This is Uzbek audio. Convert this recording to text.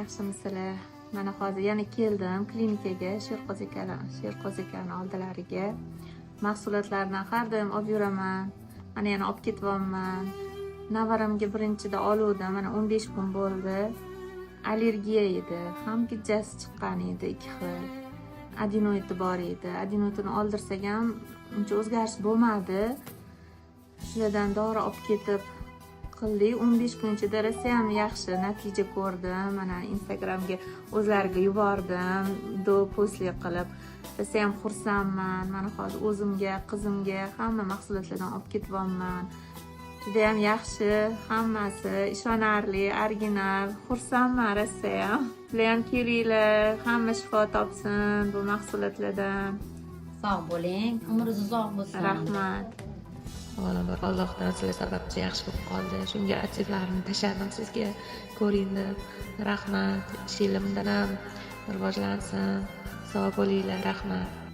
yaxshimisizlar? Mana hozir yana keldim klinikaga, Sherqo'z akani oldilariga. Mahsulotlarni har doim olib yuraman. Mana yana olib ketyapman. Navaramga birinchida oluvdim, mana 15 kun bo'ldi. Allergiya edi, ham gijjasi chiqqan edi 2 xil. Adenoidi bor edi. Adenoidini oldirsak ham uncha o'zgarish bo'lmadi. Shulardan dori olib ketib qildik. 15 kun ichida rosa ham yaxshi natija ko'rdim. Mana Instagramga o'zlariga yubordim, posli qilib. Rosa ham xursandman. Mana hozir o'zimga, qizimga hamma mahsulotlardan olib ketyapman. Juda ham yaxshi, hammasi ishonarli, original. Xursandman rosa ham. Sizlar ham kelinglar, hamma shifo topsin bu mahsulotlardan. Sog' bo'ling, umringiz uzoq bo'lsin. Rahmat. Avvalambor Allohdan sizlar sababchi yaxshi bo'lib qoldi. Shunga atirlarni tashladim sizga ko'ring deb. Rahmat. Ishinglar bundan ham rivojlansin. Sog' bo'linglar. Rahmat.